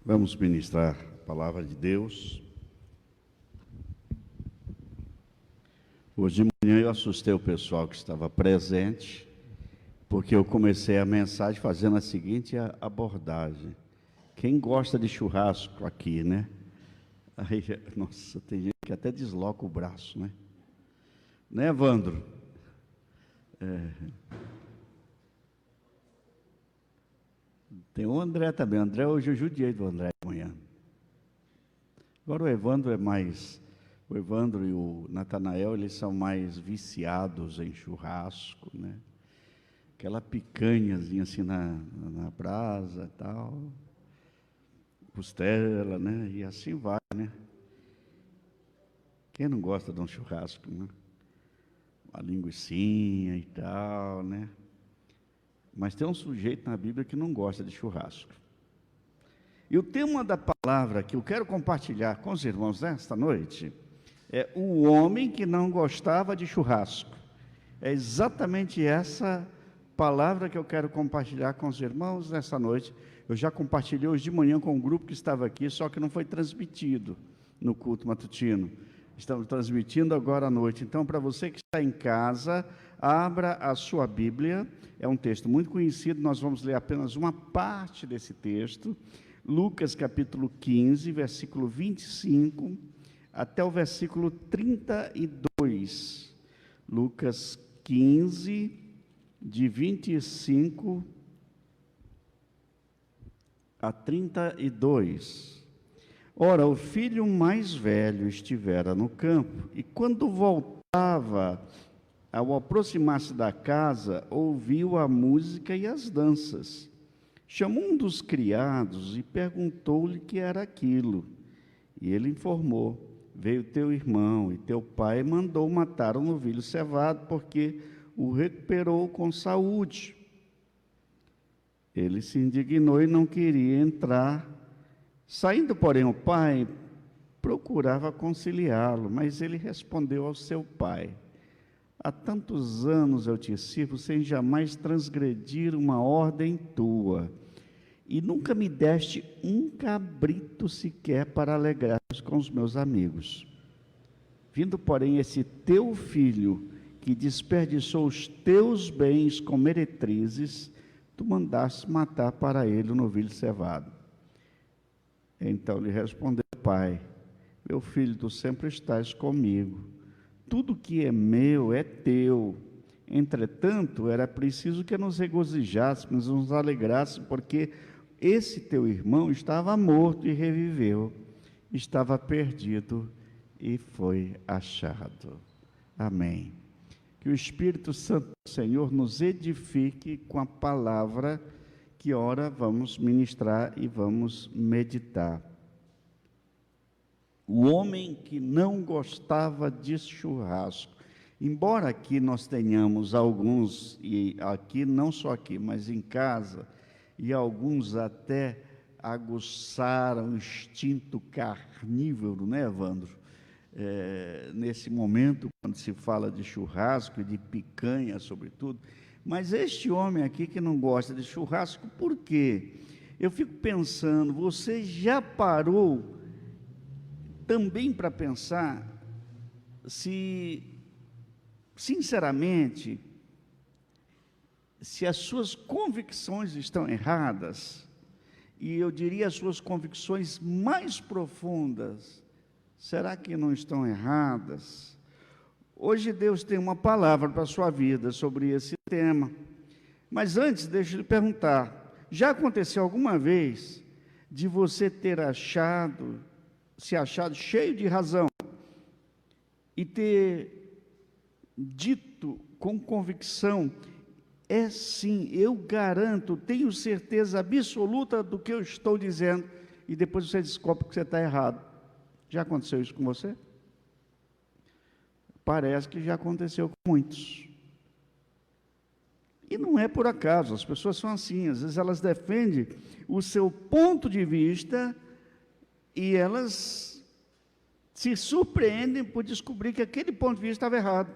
Vamos ministrar a palavra de Deus. Hoje de manhã eu assustei o pessoal que estava presente, porque eu comecei a mensagem fazendo a seguinte abordagem. Quem gosta de churrasco aqui, né? Aí, nossa, tem gente que até desloca o braço, né? Né, Evandro? Tem o André também. O André, hoje eu judiei do André de manhã. Agora o Evandro é mais... O Evandro e o Natanael, eles são mais viciados em churrasco, né? Aquela picanhazinha assim na brasa e tal. Costela, né? E assim vai, né? Quem não gosta de um churrasco, né? Uma linguicinha e tal, né? Mas tem um sujeito na Bíblia que não gosta de churrasco. E o tema da palavra que eu quero compartilhar com os irmãos nesta noite é o homem que não gostava de churrasco. É exatamente essa palavra que eu quero compartilhar com os irmãos nesta noite. Eu já compartilhei hoje de manhã com um grupo que estava aqui, só que não foi transmitido no culto matutino. Estamos transmitindo agora à noite. Então, para você que está em casa, abra a sua Bíblia. É um texto muito conhecido, nós vamos ler apenas uma parte desse texto. Lucas capítulo 15, versículo 25, até o versículo 32. Lucas 15, de 25 a 32. Ora, o filho mais velho estivera no campo, e quando voltava, ao aproximar-se da casa, ouviu a música e as danças. Chamou um dos criados e perguntou-lhe que era aquilo. E ele informou: veio teu irmão e teu pai mandou matar um novilho cevado, porque o recuperou com saúde. Ele se indignou e não queria entrar. Saindo, porém, o pai procurava conciliá-lo, mas ele respondeu ao seu pai: há tantos anos eu te sirvo sem jamais transgredir uma ordem tua, e nunca me deste um cabrito sequer para alegrar-nos com os meus amigos. Vindo, porém, esse teu filho, que desperdiçou os teus bens com meretrizes, tu mandaste matar para ele o novilho cevado. Então lhe respondeu o pai: meu filho, tu sempre estás comigo. Tudo que é meu é teu. Entretanto, era preciso que nos regozijássemos, nos alegrássemos, porque esse teu irmão estava morto e reviveu, estava perdido e foi achado. Amém. Que o Espírito Santo do Senhor nos edifique com a palavra que ora vamos ministrar e vamos meditar. O homem que não gostava de churrasco. Embora aqui nós tenhamos alguns, e aqui não só aqui, mas em casa, e alguns até aguçaram o instinto carnívoro, né, Evandro? Nesse momento, quando se fala de churrasco e de picanha, sobretudo. Mas este homem aqui que não gosta de churrasco, por quê? Eu fico pensando, você já parou também para pensar se, sinceramente, se as suas convicções estão erradas, e eu diria as suas convicções mais profundas, será que não estão erradas? Hoje Deus tem uma palavra para a sua vida sobre esse tema, mas antes deixa eu lhe perguntar, já aconteceu alguma vez de você ter se achado cheio de razão e ter dito com convicção: é sim, eu garanto, tenho certeza absoluta do que eu estou dizendo, e depois você descobre que você está errado? Já aconteceu isso com você? Parece que já aconteceu com muitos. E não é por acaso, as pessoas são assim, às vezes elas defendem o seu ponto de vista e elas se surpreendem por descobrir que aquele ponto de vista estava errado.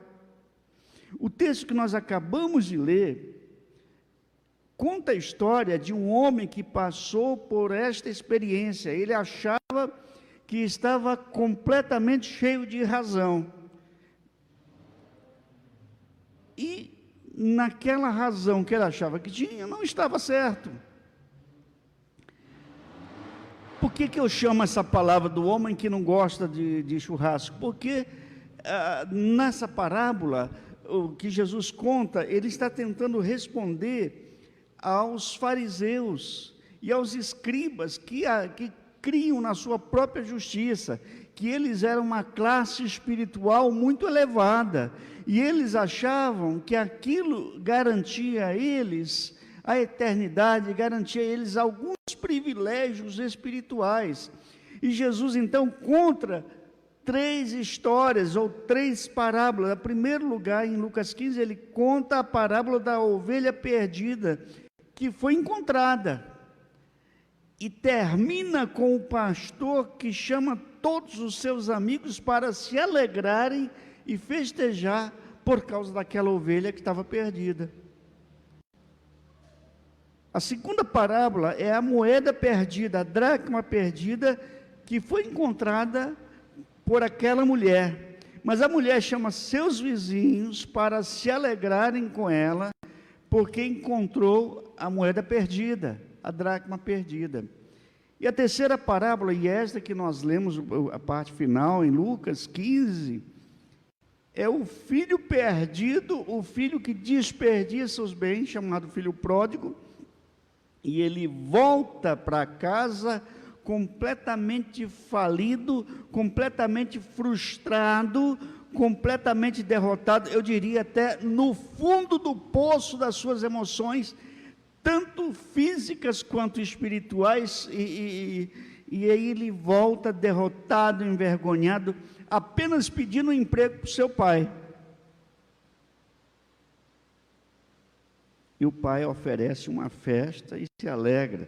O texto que nós acabamos de ler conta a história de um homem que passou por esta experiência. Ele achava que estava completamente cheio de razão. E naquela razão que ele achava que tinha, não estava certo. Por que eu chamo essa palavra do homem que não gosta de churrasco? Porque nessa parábola, o que Jesus conta, ele está tentando responder aos fariseus e aos escribas que criam na sua própria justiça, que eles eram uma classe espiritual muito elevada, e eles achavam que aquilo garantia a eles a eternidade, garantia a eles alguns privilégios espirituais. E Jesus então conta 3 histórias ou 3 parábolas. Em primeiro lugar, em Lucas 15, ele conta a parábola da ovelha perdida, que foi encontrada, e termina com o pastor que chama todos os seus amigos para se alegrarem e festejar por causa daquela ovelha que estava perdida. A segunda parábola é a moeda perdida, a dracma perdida, que foi encontrada por aquela mulher. Mas a mulher chama seus vizinhos para se alegrarem com ela, porque encontrou a moeda perdida, a dracma perdida. E a terceira parábola, e esta que nós lemos a parte final em Lucas 15, é o filho perdido, o filho que desperdiça os bens, chamado filho pródigo, e ele volta para casa completamente falido, completamente frustrado, completamente derrotado, eu diria até no fundo do poço das suas emoções, tanto físicas quanto espirituais, e aí ele volta derrotado, envergonhado, apenas pedindo um emprego para o seu pai. E o pai oferece uma festa e se alegra.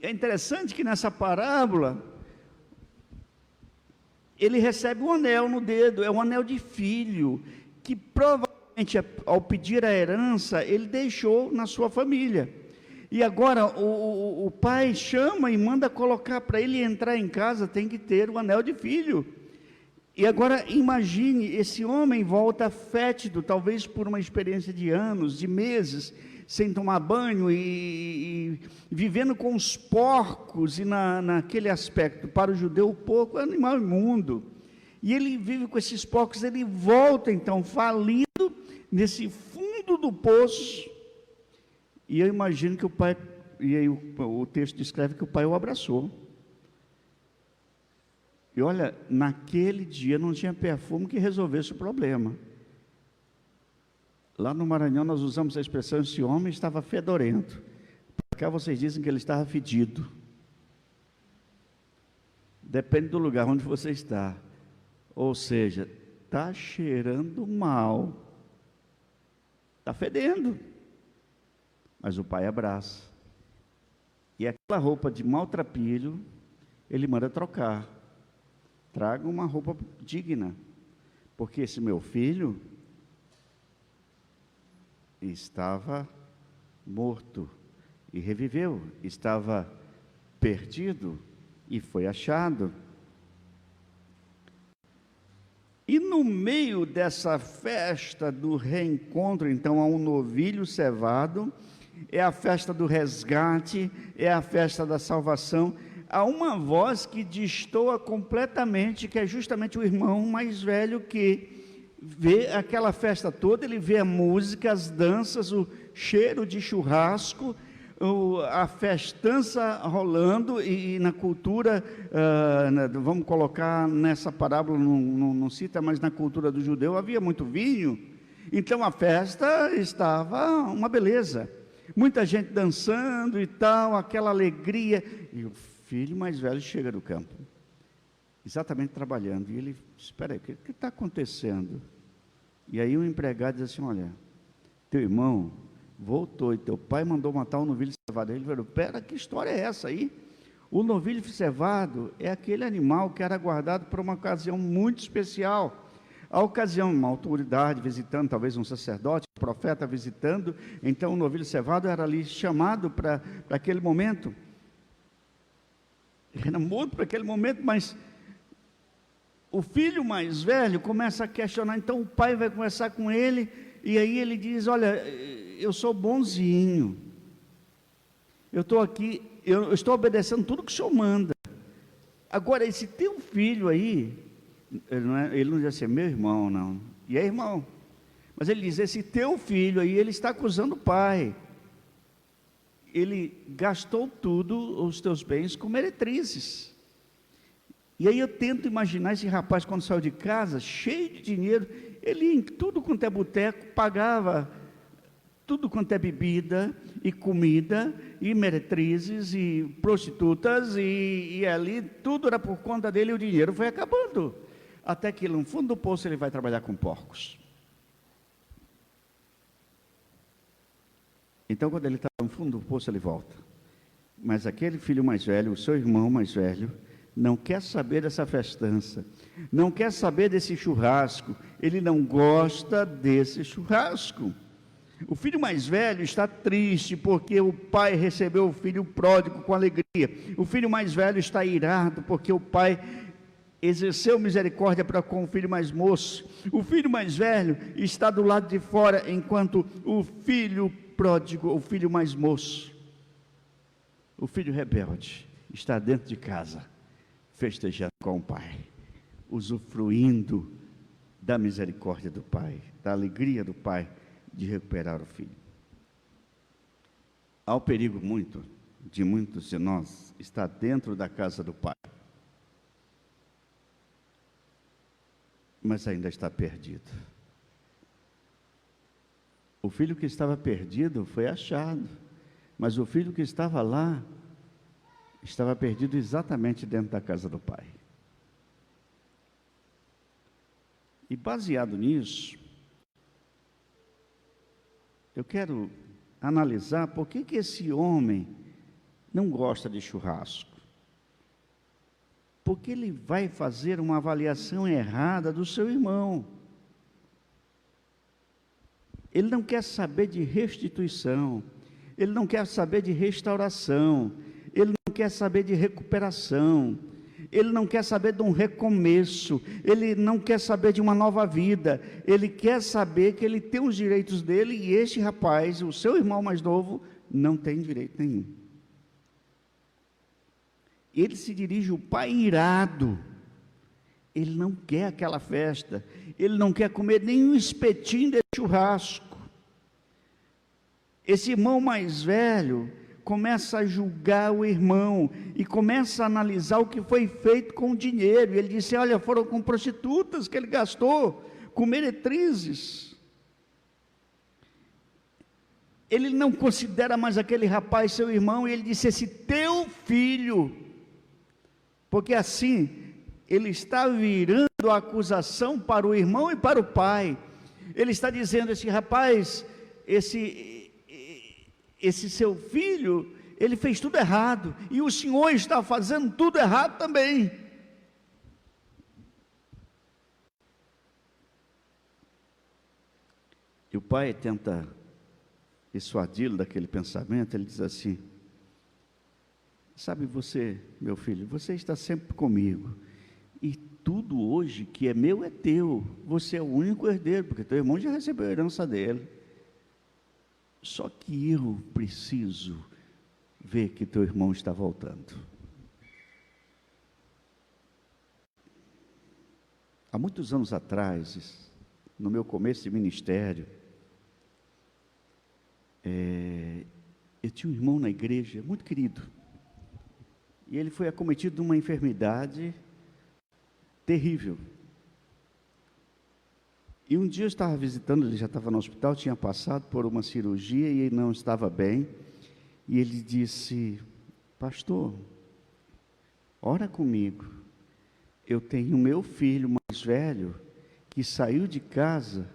É interessante que nessa parábola, ele recebe um anel no dedo, é um anel de filho, que provavelmente ao pedir a herança, ele deixou na sua família. E agora o pai chama e manda colocar para ele entrar em casa, tem que ter o anel de filho. E agora imagine, esse homem volta fétido, talvez por uma experiência de anos, de meses, sem tomar banho e vivendo com os porcos, e naquele aspecto, para o judeu o porco é um animal imundo, e ele vive com esses porcos, ele volta então falido, nesse fundo do poço, e eu imagino que o pai, e aí o texto descreve que o pai o abraçou. E olha, naquele dia não tinha perfume que resolvesse o problema. Lá no Maranhão nós usamos a expressão, esse homem estava fedorento. Para cá vocês dizem que ele estava fedido. Depende do lugar onde você está. Ou seja, está cheirando mal. Está fedendo. Mas o pai abraça. E aquela roupa de maltrapilho, ele manda trocar. Traga uma roupa digna, porque esse meu filho estava morto e reviveu, estava perdido e foi achado. E no meio dessa festa do reencontro, então, há um novilho cevado, é a festa do resgate, é a festa da salvação. Há uma voz que destoa completamente, que é justamente o irmão mais velho que vê aquela festa toda, ele vê a música, as danças, o cheiro de churrasco, a festança rolando, e na cultura, vamos colocar nessa parábola, não cita, mas na cultura do judeu havia muito vinho, então a festa estava uma beleza, muita gente dançando e tal, aquela alegria, e o filho mais velho chega do campo, exatamente trabalhando, e ele, espera aí, o que está acontecendo? E aí o empregado diz assim, olha, teu irmão voltou, e teu pai mandou matar o novilho cevado. Ele falou, pera, que história é essa aí? O novilho cevado é aquele animal que era guardado para uma ocasião muito especial. A ocasião, uma autoridade visitando, talvez um sacerdote, um profeta visitando, então o novilho cevado era ali chamado para aquele momento. Era mudo para aquele momento, mas o filho mais velho começa a questionar, então o pai vai conversar com ele, e aí ele diz, olha, eu sou bonzinho, eu estou aqui, eu estou obedecendo tudo que o senhor manda. Agora, esse teu filho aí, ele não diz assim, meu irmão, não, e é irmão, mas ele diz, esse teu filho aí, ele está acusando o pai, ele gastou tudo, os teus bens, com meretrizes. E aí eu tento imaginar esse rapaz, quando saiu de casa, cheio de dinheiro, ele ia em tudo quanto é boteco, pagava tudo quanto é bebida, e comida, e meretrizes, e prostitutas, e ali tudo era por conta dele, e o dinheiro foi acabando. Até que no fundo do poço ele vai trabalhar com porcos. Então quando ele está no fundo do poço ele volta. Mas aquele filho mais velho, o seu irmão mais velho, não quer saber dessa festança, não quer saber desse churrasco, ele não gosta desse churrasco. O filho mais velho está triste porque o pai recebeu o filho pródigo com alegria. O filho mais velho está irado porque o pai exerceu misericórdia para com o filho mais moço. O filho mais velho está do lado de fora, enquanto o filho pródigo, o filho mais moço, o filho rebelde, está dentro de casa, festejando com o pai, usufruindo da misericórdia do pai, da alegria do pai de recuperar o filho. Há o perigo de muitos de nós estar dentro da casa do pai, mas ainda está perdido. O filho que estava perdido foi achado, mas o filho que estava lá estava perdido exatamente dentro da casa do pai. E baseado nisso, eu quero analisar por que esse homem não gosta de churrasco. Porque ele vai fazer uma avaliação errada do seu irmão. Ele não quer saber de restituição, ele não quer saber de restauração, ele não quer saber de recuperação, ele não quer saber de um recomeço, ele não quer saber de uma nova vida, ele quer saber que ele tem os direitos dele, e este rapaz, o seu irmão mais novo, não tem direito nenhum. Ele se dirige ao pai irado, ele não quer aquela festa, ele não quer comer nenhum espetinho de churrasco. Esse irmão mais velho começa a julgar o irmão e começa a analisar o que foi feito com o dinheiro. Ele disse, olha, foram com prostitutas que ele gastou, com meretrizes. Ele não considera mais aquele rapaz seu irmão, e ele disse, esse teu filho, porque assim ele está virando a acusação para o irmão e para o pai. Ele está dizendo, esse rapaz, esse seu filho, ele fez tudo errado, e o senhor está fazendo tudo errado também. E o pai tenta dissuadi-lo daquele pensamento. Ele diz assim, sabe você, meu filho, você está sempre comigo, e tudo hoje que é meu é teu, você é o único herdeiro, porque teu irmão já recebeu a herança dele. Só que eu preciso ver que teu irmão está voltando. Há muitos anos atrás, no meu começo de ministério, eu tinha um irmão na igreja, muito querido, e ele foi acometido de uma enfermidade terrível. E um dia eu estava visitando, ele já estava no hospital, tinha passado por uma cirurgia e ele não estava bem. E ele disse, pastor, ora comigo, eu tenho meu filho mais velho, que saiu de casa,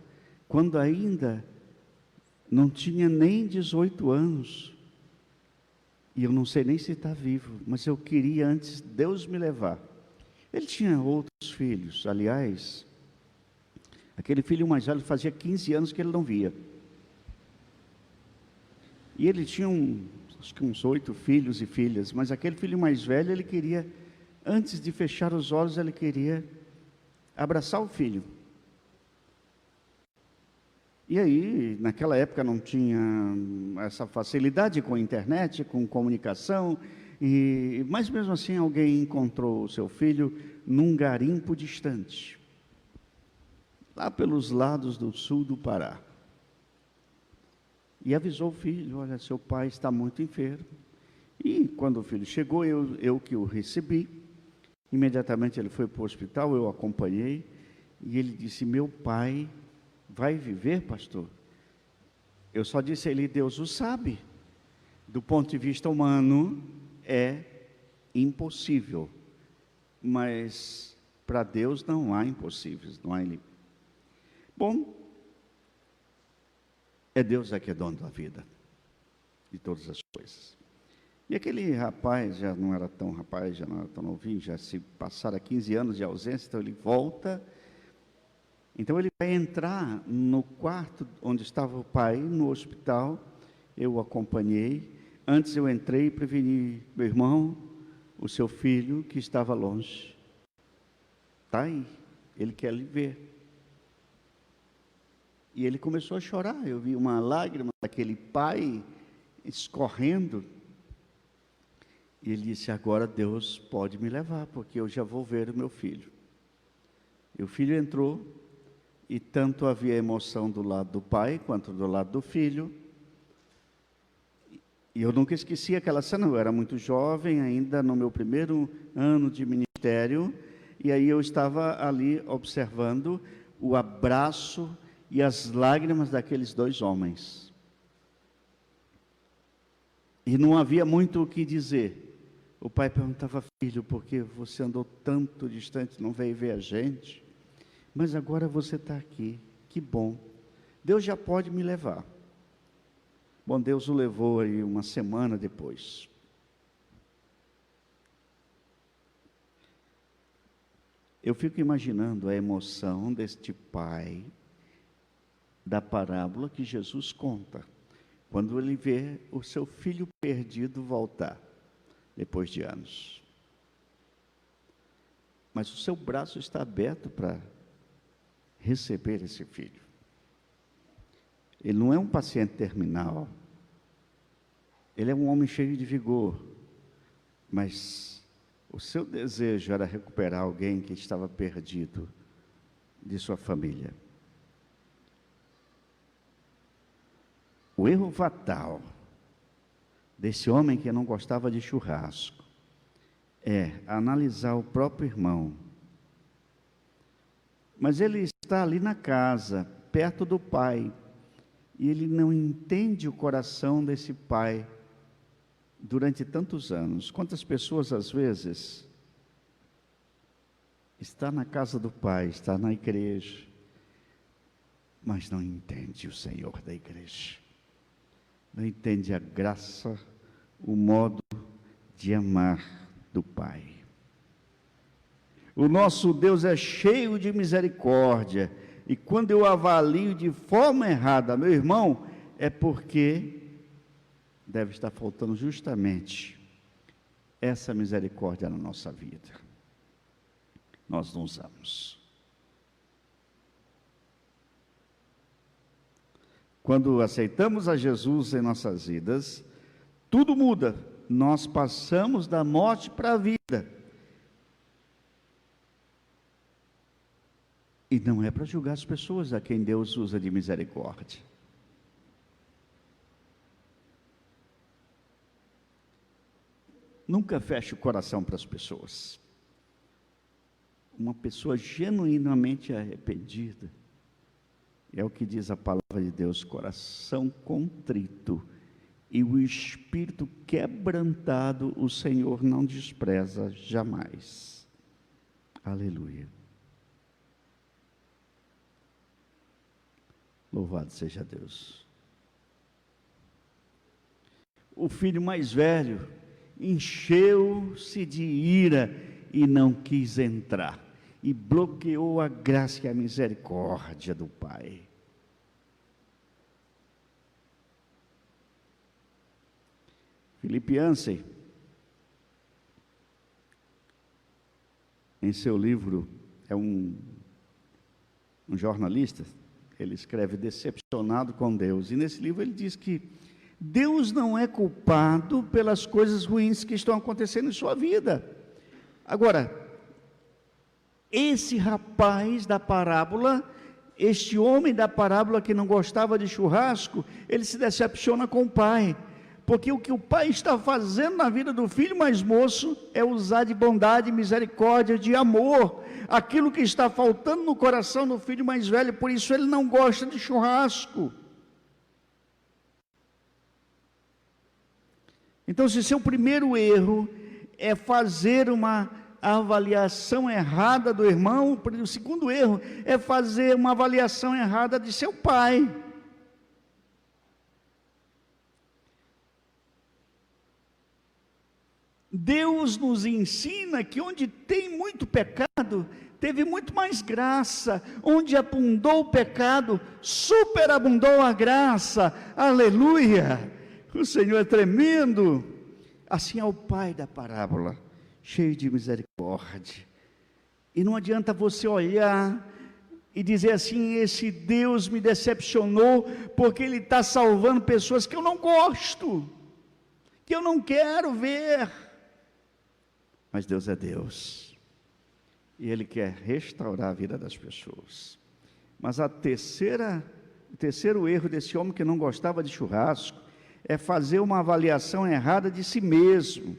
quando ainda não tinha nem 18 anos, e eu não sei nem se está vivo, mas eu queria antes Deus me levar. Ele tinha outros filhos, aliás, Aquele filho mais velho fazia 15 anos que ele não via. E ele tinha acho que uns 8 filhos e filhas, mas aquele filho mais velho, ele queria, antes de fechar os olhos, ele queria abraçar o filho. E aí, naquela época não tinha essa facilidade com a internet, com comunicação, mas mesmo assim alguém encontrou o seu filho num garimpo distante, lá pelos lados do sul do Pará. E avisou o filho: olha, seu pai está muito enfermo. E quando o filho chegou, eu que o recebi, imediatamente ele foi para o hospital, eu acompanhei, e ele disse: meu pai vai viver, pastor? Eu só disse a ele: Deus o sabe. Do ponto de vista humano, é impossível. Mas para Deus não há impossíveis, não há ele. Bom, é Deus que é dono da vida, de todas as coisas. E aquele rapaz, já não era tão rapaz, já não era tão novinho, já se passaram 15 anos de ausência, então ele volta. Então ele vai entrar no quarto onde estava o pai, no hospital. Eu o acompanhei. Antes eu entrei e preveni: meu irmão, o seu filho que estava longe está aí, ele quer lhe ver. E ele começou a chorar. Eu vi uma lágrima daquele pai escorrendo. E ele disse: agora Deus pode me levar, porque eu já vou ver o meu filho. E o filho entrou, e tanto havia emoção do lado do pai, quanto do lado do filho. E eu nunca esqueci aquela cena. Eu era muito jovem, ainda no meu primeiro ano de ministério, e aí eu estava ali observando o abraço e as lágrimas daqueles 2 homens. E não havia muito o que dizer. O pai perguntava: filho, por que você andou tanto distante, não veio ver a gente? Mas agora você está aqui, que bom. Deus já pode me levar. Bom, Deus o levou aí uma semana depois. Eu fico imaginando a emoção deste pai, da parábola que Jesus conta, quando ele vê o seu filho perdido voltar, depois de anos. Mas o seu braço está aberto para receber esse filho. Ele não é um paciente terminal, ele é um homem cheio de vigor, mas o seu desejo era recuperar alguém que estava perdido de sua família. O erro fatal desse homem que não gostava de churrasco é analisar o próprio irmão. Mas ele está ali na casa, perto do pai, e ele não entende o coração desse pai durante tantos anos. Quantas pessoas, às vezes, está na casa do pai, está na igreja, mas não entende o Senhor da igreja, não entende a graça, o modo de amar do Pai. O nosso Deus é cheio de misericórdia, e quando eu avalio de forma errada meu irmão, é porque deve estar faltando justamente essa misericórdia na nossa vida. Nós não usamos. Quando aceitamos a Jesus em nossas vidas, tudo muda. Nós passamos da morte para a vida. E não é para julgar as pessoas a quem Deus usa de misericórdia. Nunca feche o coração para as pessoas. Uma pessoa genuinamente arrependida, é o que diz a palavra de Deus: coração contrito e o espírito quebrantado, o Senhor não despreza jamais. Aleluia. Louvado seja Deus. O filho mais velho encheu-se de ira e não quis entrar. e bloqueou a graça e a misericórdia do Pai. Philip Yancey, em seu livro, é um jornalista, ele escreve Decepcionado com Deus, e nesse livro ele diz que Deus não é culpado pelas coisas ruins que estão acontecendo em sua vida. Agora, esse rapaz da parábola, este homem da parábola que não gostava de churrasco, ele se decepciona com o pai, porque o que o pai está fazendo na vida do filho mais moço é usar de bondade, misericórdia, de amor, aquilo que está faltando no coração do filho mais velho, por isso ele não gosta de churrasco. Então, se seu primeiro erro é fazer uma avaliação errada do irmão, o segundo erro é fazer uma avaliação errada de seu pai. Deus nos ensina que onde tem muito pecado, teve muito mais graça. Onde abundou o pecado, superabundou a graça. Aleluia! O Senhor é tremendo. Assim é o pai da parábola, cheio de misericórdia. E não adianta você olhar e dizer assim: esse Deus me decepcionou, porque Ele está salvando pessoas que eu não gosto, que eu não quero ver. Mas Deus é Deus, e Ele quer restaurar a vida das pessoas. Mas o terceiro erro desse homem que não gostava de churrasco, é fazer uma avaliação errada de si mesmo.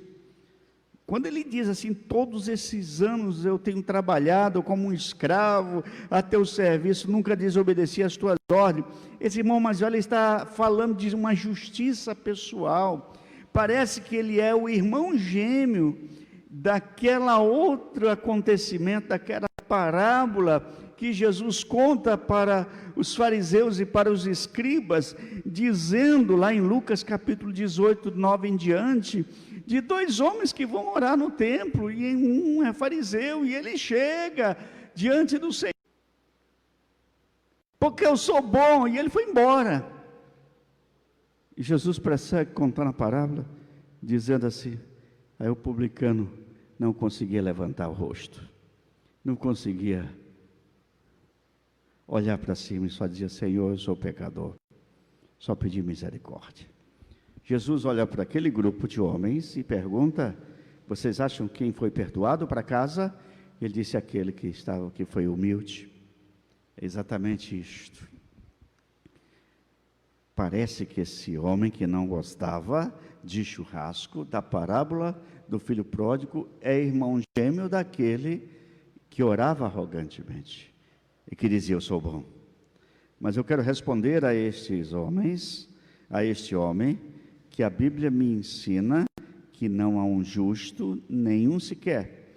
Quando ele diz assim: todos esses anos eu tenho trabalhado como um escravo a teu serviço, nunca desobedeci às tuas ordens. Esse irmão mais velho está falando de uma justiça pessoal. Parece que ele é o irmão gêmeo daquela outro acontecimento, daquela parábola que Jesus conta para os fariseus e para os escribas, dizendo lá em Lucas capítulo 18, 9 em diante, de dois homens que vão orar no templo, e um é fariseu, e ele chega diante do Senhor, porque eu sou bom, e ele foi embora. E Jesus prossegue contando a parábola, dizendo assim: aí o publicano não conseguia levantar o rosto, não conseguia olhar para cima e só dizia: Senhor, eu sou pecador, só pedi misericórdia. Jesus olha para aquele grupo de homens e pergunta: vocês acham quem foi perdoado para casa? Ele disse: aquele que foi humilde. É exatamente isto. Parece que esse homem que não gostava de churrasco, da parábola do filho pródigo, é irmão gêmeo daquele que orava arrogantemente e que dizia: eu sou bom. Mas eu quero responder a estes homens, a este homem, que a Bíblia me ensina que não há um justo, nenhum sequer.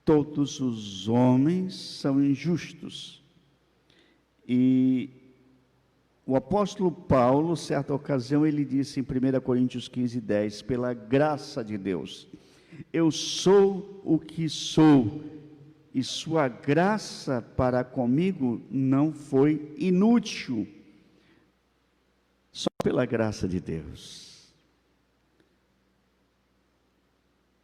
Todos os homens são injustos. E o apóstolo Paulo, certa ocasião, ele disse em 1 Coríntios 15, 10, pela graça de Deus, eu sou o que sou, e sua graça para comigo não foi inútil, só pela graça de Deus.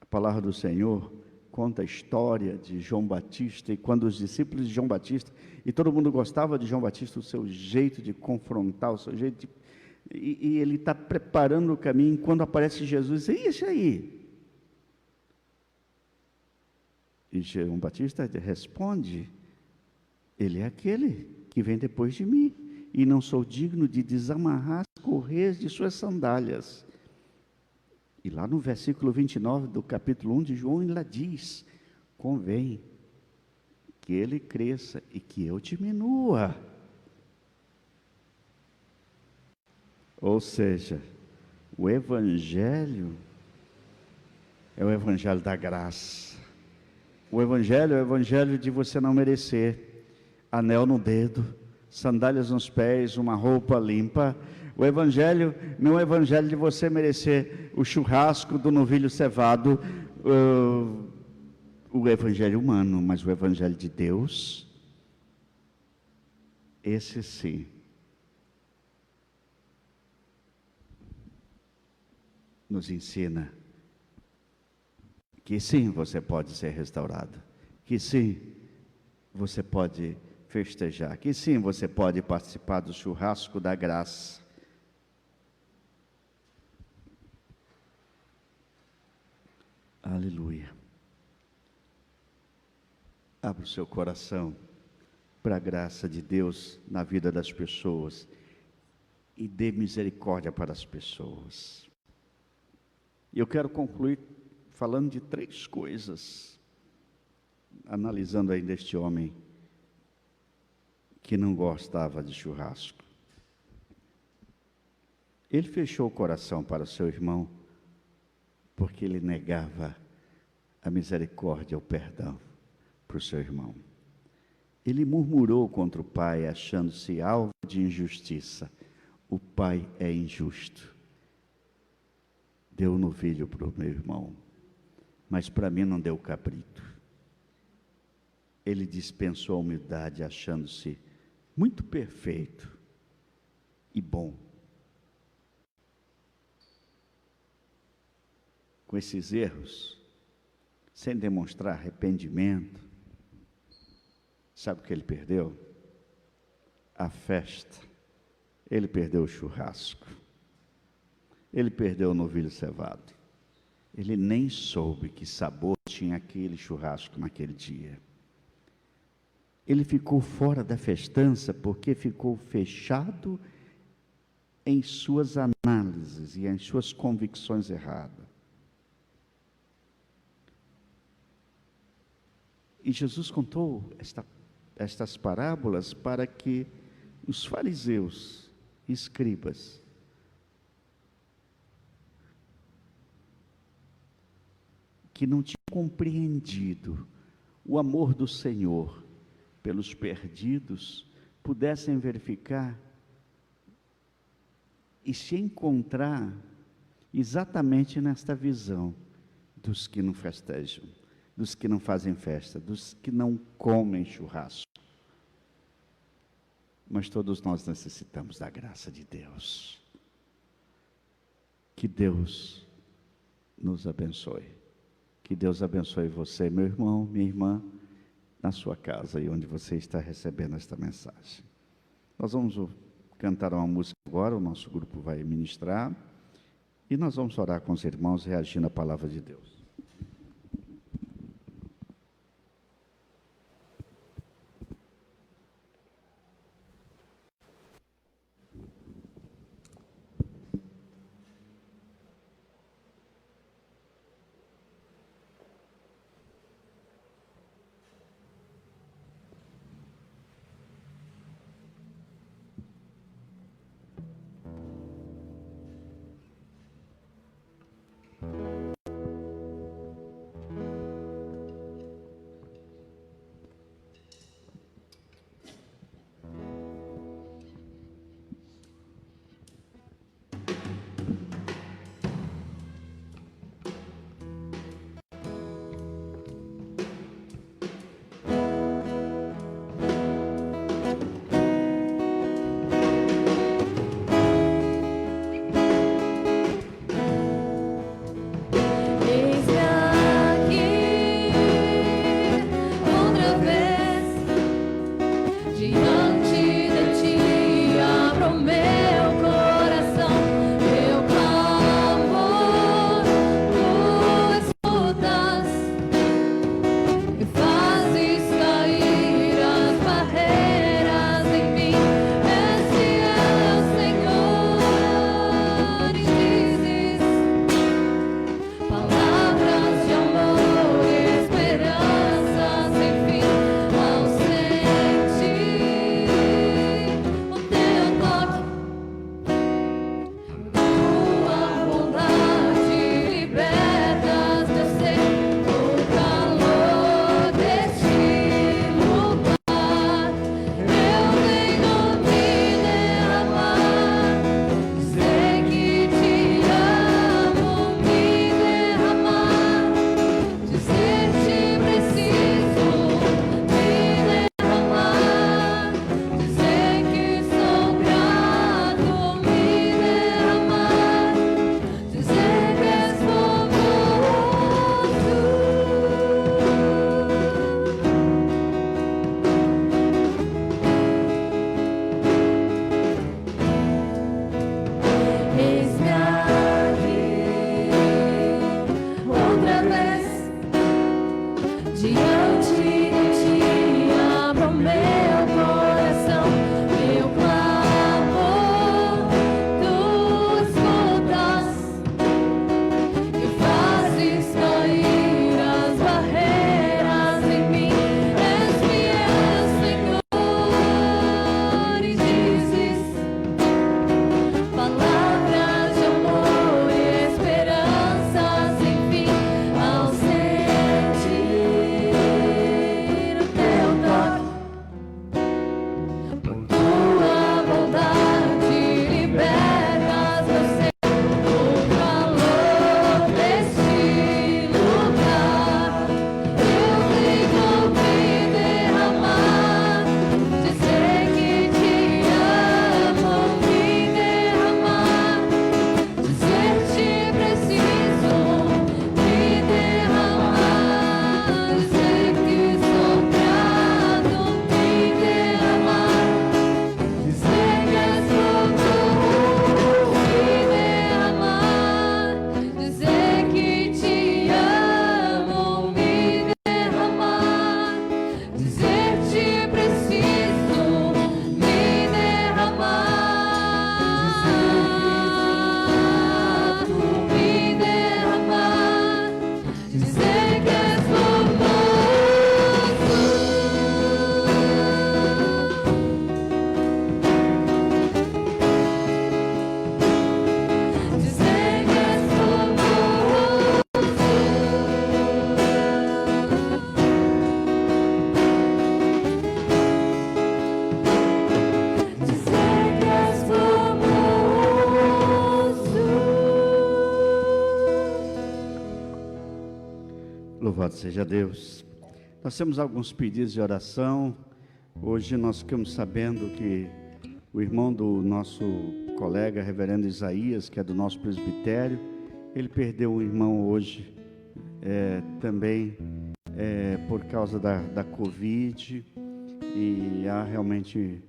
A palavra do Senhor conta a história de João Batista, e quando os discípulos de João Batista, e todo mundo gostava de João Batista, o seu jeito de confrontar, o seu jeito de... E ele está preparando o caminho, quando aparece Jesus, é isso aí. E João Batista responde: ele é aquele que vem depois de mim, e não sou digno de desamarrar as correias de suas sandálias. E lá no versículo 29 do capítulo 1 de João, ele lá diz: convém que ele cresça e que eu diminua. Ou seja, o Evangelho é o Evangelho da graça. O Evangelho é o Evangelho de você não merecer anel no dedo, sandálias nos pés, uma roupa limpa. O Evangelho não é o Evangelho de você merecer o churrasco do novilho cevado, o evangelho humano, mas o evangelho de Deus, esse sim, nos ensina que sim, você pode ser restaurado, que sim, você pode festejar, que sim, você pode participar do churrasco da graça. Aleluia. Abra o seu coração para a graça de Deus na vida das pessoas e dê misericórdia para as pessoas. E eu quero concluir falando de 3 coisas, analisando ainda este homem que não gostava de churrasco. Ele fechou o coração para o seu irmão, porque ele negava a misericórdia, o perdão para o seu irmão. Ele murmurou contra o pai, achando-se alvo de injustiça. O pai é injusto. Deu um novilho para o meu irmão, mas para mim não deu cabrito. Ele dispensou a humildade, achando-se muito perfeito e bom. Com esses erros, sem demonstrar arrependimento, sabe o que ele perdeu? A festa. Ele perdeu o churrasco. Ele perdeu o novilho cevado. Ele nem soube que sabor tinha aquele churrasco naquele dia. Ele ficou fora da festança porque ficou fechado em suas análises e em suas convicções erradas. E Jesus contou estas parábolas para que os fariseus e escribas que não tinham compreendido o amor do Senhor pelos perdidos, pudessem verificar e se encontrar exatamente nesta visão dos que não festejam, dos que não fazem festa, dos que não comem churrasco. Mas todos nós necessitamos da graça de Deus. Que Deus nos abençoe. Que Deus abençoe você, meu irmão, minha irmã, na sua casa e onde você está recebendo esta mensagem. Nós vamos cantar uma música agora, o nosso grupo vai ministrar, e nós vamos orar com os irmãos, reagindo à palavra de Deus. Louvado seja Deus. Nós temos alguns pedidos de oração. Hoje nós ficamos sabendo que o irmão do nosso colega, reverendo Isaías, que é do nosso presbitério, ele perdeu um irmão hoje, também por causa da Covid, e há realmente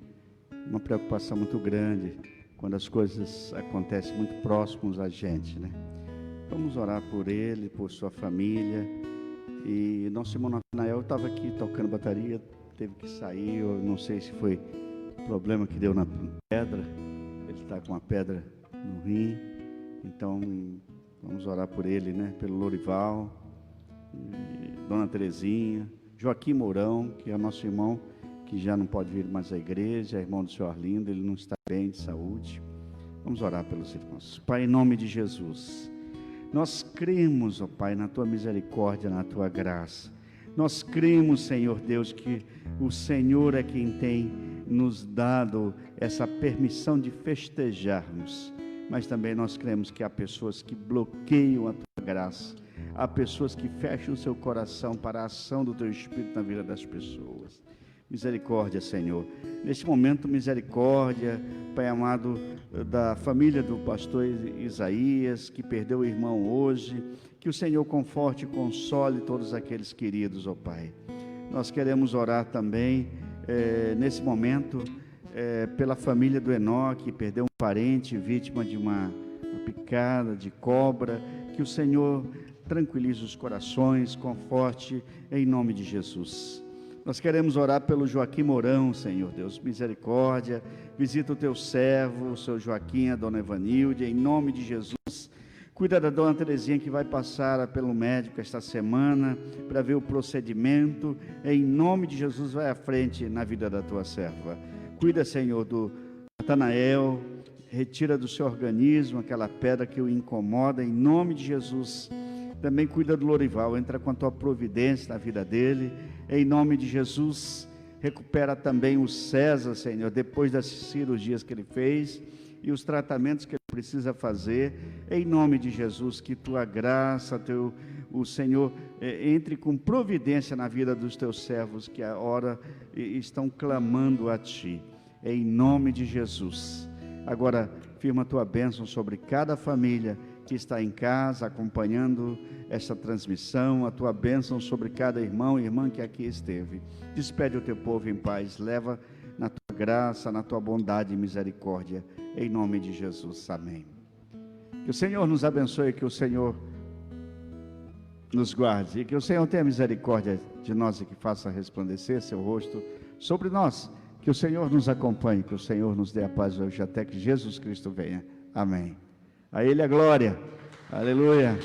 uma preocupação muito grande quando as coisas acontecem muito próximos a gente, né? Vamos orar por ele, por sua família. E nosso irmão Natanael estava aqui tocando bateria, teve que sair, eu não sei se foi problema que deu na pedra, ele está com uma pedra no rim, então vamos orar por ele, né? Pelo Lorival, Dona Terezinha, Joaquim Mourão, que é nosso irmão, que já não pode vir mais à igreja, é irmão do senhor Arlindo, ele não está bem de saúde. Vamos orar pelos irmãos. Pai, em nome de Jesus, nós cremos, ó Pai, na Tua misericórdia, na Tua graça. Nós cremos, Senhor Deus, que o Senhor é quem tem nos dado essa permissão de festejarmos. Mas também nós cremos que há pessoas que bloqueiam a Tua graça. Há pessoas que fecham o seu coração para a ação do Teu Espírito na vida das pessoas. Misericórdia, Senhor. Neste momento, misericórdia, Pai amado, da família do pastor Isaías, que perdeu o irmão hoje, que o Senhor conforte e console todos aqueles queridos, ó Pai. Nós queremos orar também, nesse momento, pela família do Enoque, que perdeu um parente vítima de uma picada de cobra, que o Senhor tranquilize os corações, conforte, em nome de Jesus. Nós queremos orar pelo Joaquim Mourão, Senhor Deus, misericórdia, visita o Teu servo, o seu Joaquim, a Dona Evanilde, em nome de Jesus. Cuida da Dona Terezinha, que vai passar pelo médico esta semana, para ver o procedimento, em nome de Jesus, vai à frente na vida da Tua serva. Cuida, Senhor, do Natanael, retira do seu organismo aquela pedra que o incomoda, em nome de Jesus. Também cuida do Lorival, entra com a Tua providência na vida dele, em nome de Jesus. Recupera também o César, Senhor, depois das cirurgias que ele fez e os tratamentos que ele precisa fazer, em nome de Jesus. Que Tua graça, o Senhor, entre com providência na vida dos Teus servos que agora estão clamando a Ti, em nome de Jesus. Agora, firma a Tua bênção sobre cada família que está em casa acompanhando esta transmissão, a Tua bênção sobre cada irmão e irmã que aqui esteve. Despede o Teu povo em paz, leva na Tua graça, na Tua bondade e misericórdia, em nome de Jesus, amém. Que o Senhor nos abençoe, que o Senhor nos guarde, e que o Senhor tenha misericórdia de nós e que faça resplandecer Seu rosto sobre nós, que o Senhor nos acompanhe, que o Senhor nos dê a paz hoje até que Jesus Cristo venha, amém. A Ele a glória, aleluia.